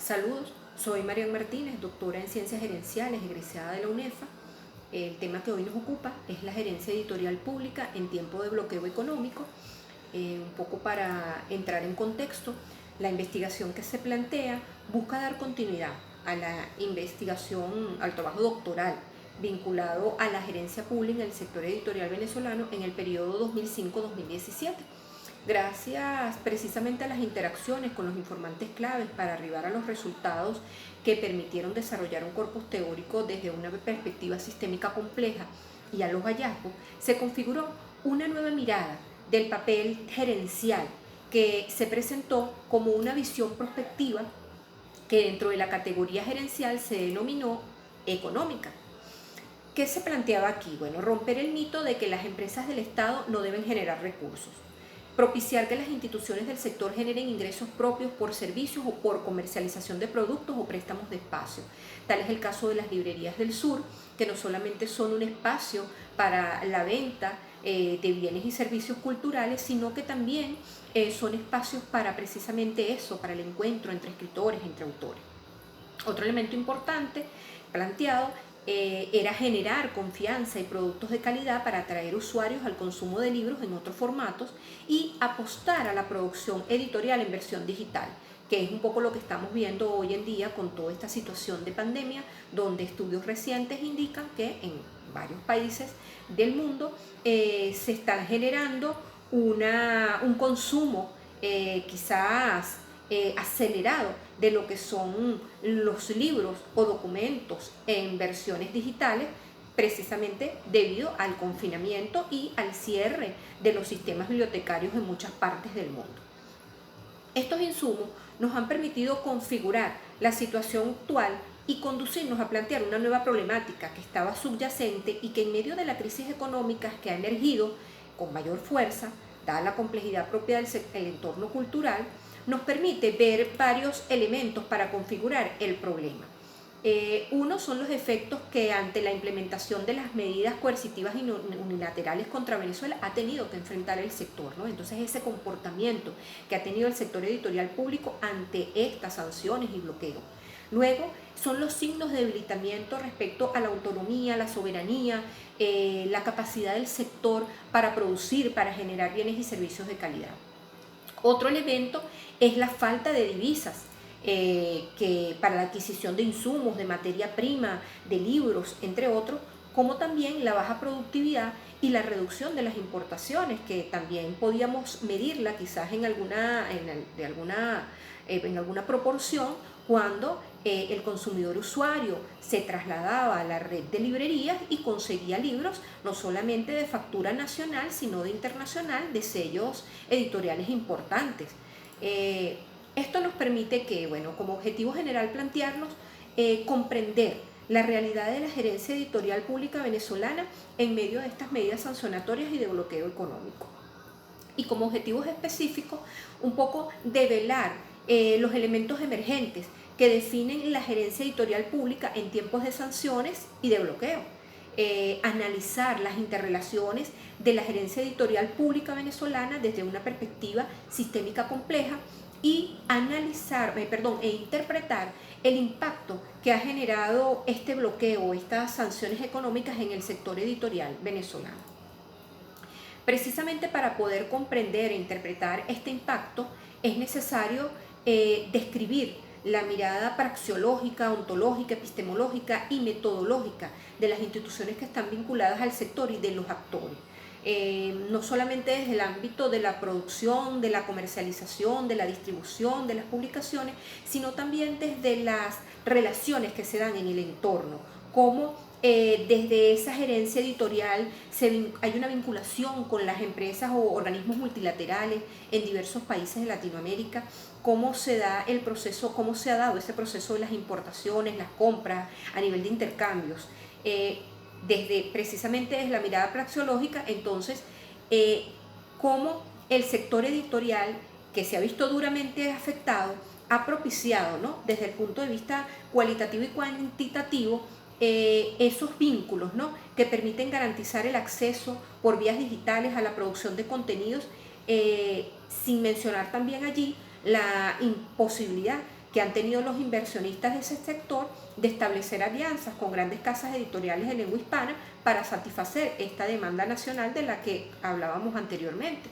Saludos, soy Marian Martínez, doctora en Ciencias Gerenciales, egresada de la UNEFA. El tema que hoy nos ocupa es la gerencia editorial pública en tiempo de bloqueo económico. Un poco para entrar en contexto, la investigación que se plantea busca dar continuidad a la investigación, al trabajo doctoral vinculado a la gerencia pública en el sector editorial venezolano en el periodo 2005-2017. Gracias precisamente a las interacciones con los informantes claves para arribar a los resultados que permitieron desarrollar un corpus teórico desde una perspectiva sistémica compleja y a los hallazgos, se configuró una nueva mirada del papel gerencial que se presentó como una visión prospectiva que dentro de la categoría gerencial se denominó económica. ¿Qué se planteaba aquí? Bueno, romper el mito de que las empresas del Estado no deben generar recursos, propiciar que las instituciones del sector generen ingresos propios por servicios o por comercialización de productos o préstamos de espacio. Tal es el caso de las librerías del sur, que no solamente son un espacio para la venta de bienes y servicios culturales, sino que también son espacios para precisamente eso, para el encuentro entre escritores, entre autores. Otro elemento importante planteado era generar confianza y productos de calidad para atraer usuarios al consumo de libros en otros formatos y apostar a la producción editorial en versión digital, que es un poco lo que estamos viendo hoy en día con toda esta situación de pandemia, donde estudios recientes indican que en varios países del mundo se está generando un consumo quizás acelerado de lo que son los libros o documentos en versiones digitales, precisamente debido al confinamiento y al cierre de los sistemas bibliotecarios en muchas partes del mundo. Estos insumos nos han permitido configurar la situación actual y conducirnos a plantear una nueva problemática que estaba subyacente y que en medio de la crisis económica que ha emergido con mayor fuerza, dada la complejidad propia del entorno cultural, nos permite ver varios elementos para configurar el problema. Uno son los efectos que ante la implementación de las medidas coercitivas y unilaterales contra Venezuela ha tenido que enfrentar el sector, ¿no? Entonces ese comportamiento que ha tenido el sector editorial público ante estas sanciones y bloqueos. Luego son los signos de debilitamiento respecto a la autonomía, la soberanía, la capacidad del sector para producir, para generar bienes y servicios de calidad. Otro elemento es la falta de divisas que para la adquisición de insumos, de materia prima, de libros, entre otros, como también la baja productividad y la reducción de las importaciones, que también podíamos medirla quizás en alguna proporción cuando el consumidor usuario se trasladaba a la red de librerías y conseguía libros no solamente de factura nacional, sino de internacional, de sellos editoriales importantes. Esto nos permite que, bueno, como objetivo general plantearnos, comprender la realidad de la gerencia editorial pública venezolana en medio de estas medidas sancionatorias y de bloqueo económico. Y como objetivos específicos, un poco develar los elementos emergentes que definen la gerencia editorial pública en tiempos de sanciones y de bloqueo. Analizar las interrelaciones de la gerencia editorial pública venezolana desde una perspectiva sistémica compleja y interpretar el impacto que ha generado este bloqueo, estas sanciones económicas en el sector editorial venezolano. Precisamente para poder comprender e interpretar este impacto es necesario describir la mirada praxeológica, ontológica, epistemológica y metodológica de las instituciones que están vinculadas al sector y de los actores. No solamente desde el ámbito de la producción, de la comercialización, de la distribución, de las publicaciones, sino también desde las relaciones que se dan en el entorno, como desde esa gerencia editorial hay una vinculación con las empresas o organismos multilaterales en diversos países de Latinoamérica, cómo se da el proceso, cómo se ha dado ese proceso de las importaciones, las compras a nivel de intercambios. Precisamente desde la mirada praxeológica, entonces, cómo el sector editorial, que se ha visto duramente afectado, ha propiciado, ¿no?, desde el punto de vista cualitativo y cuantitativo, esos vínculos, ¿no?, que permiten garantizar el acceso por vías digitales a la producción de contenidos, sin mencionar también allí la imposibilidad que han tenido los inversionistas de ese sector de establecer alianzas con grandes casas editoriales de lengua hispana para satisfacer esta demanda nacional de la que hablábamos anteriormente.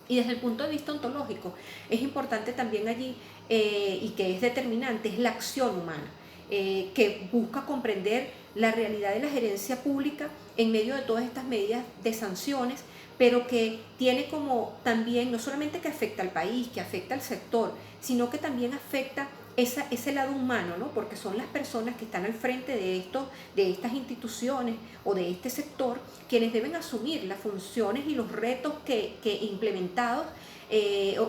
Y desde el punto de vista ontológico, es importante también allí, y que es determinante, es la acción humana, que busca comprender la realidad de la gerencia pública en medio de todas estas medidas de sanciones, pero que tiene como también, no solamente que afecta al país, que afecta al sector, sino que también afecta ese lado humano, ¿no? Porque son las personas que están al frente de estas instituciones o de este sector quienes deben asumir las funciones y los retos que implementados,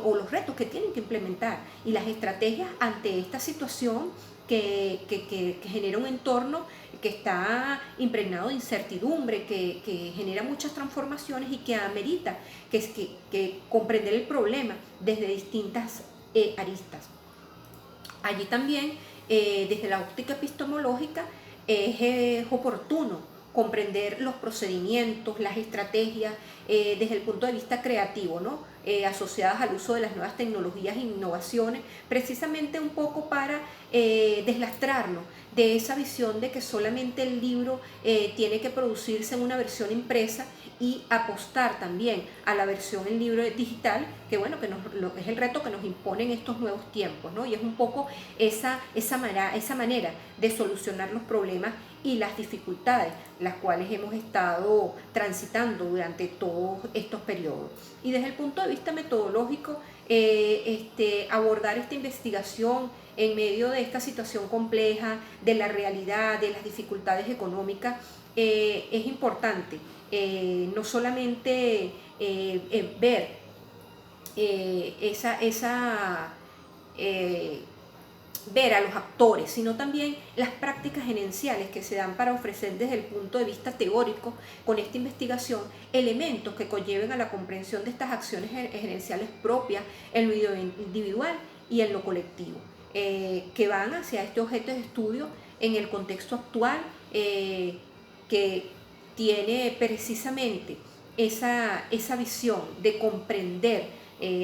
o los retos que tienen que implementar y las estrategias ante esta situación que genera un entorno que está impregnado de incertidumbre, que genera muchas transformaciones y que amerita que comprender el problema desde distintas aristas. Allí también, desde la óptica epistemológica, es oportuno comprender los procedimientos, las estrategias, desde el punto de vista creativo, ¿no? Asociadas al uso de las nuevas tecnologías e innovaciones, precisamente un poco para deslastrarnos de esa visión de que solamente el libro tiene que producirse en una versión impresa, y apostar también a la versión en libro digital, que bueno, es el reto que nos imponen estos nuevos tiempos, ¿no? Y es un poco esa manera de solucionar los problemas y las dificultades las cuales hemos estado transitando durante todos estos periodos. Y desde el punto de vista metodológico, abordar esta investigación en medio de esta situación compleja, de la realidad, de las dificultades económicas, es importante. No solamente ver ver a los actores, sino también las prácticas gerenciales que se dan para ofrecer desde el punto de vista teórico con esta investigación elementos que conlleven a la comprensión de estas acciones gerenciales propias en lo individual y en lo colectivo, que van hacia este objeto de estudio en el contexto actual, que tiene precisamente esa visión de comprender,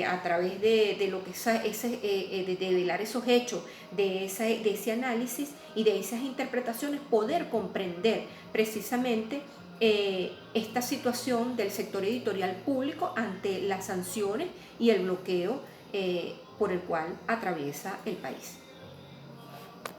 a través de lo que de develar esos hechos, de ese análisis y de esas interpretaciones, poder comprender precisamente esta situación del sector editorial público ante las sanciones y el bloqueo por el cual atraviesa el país.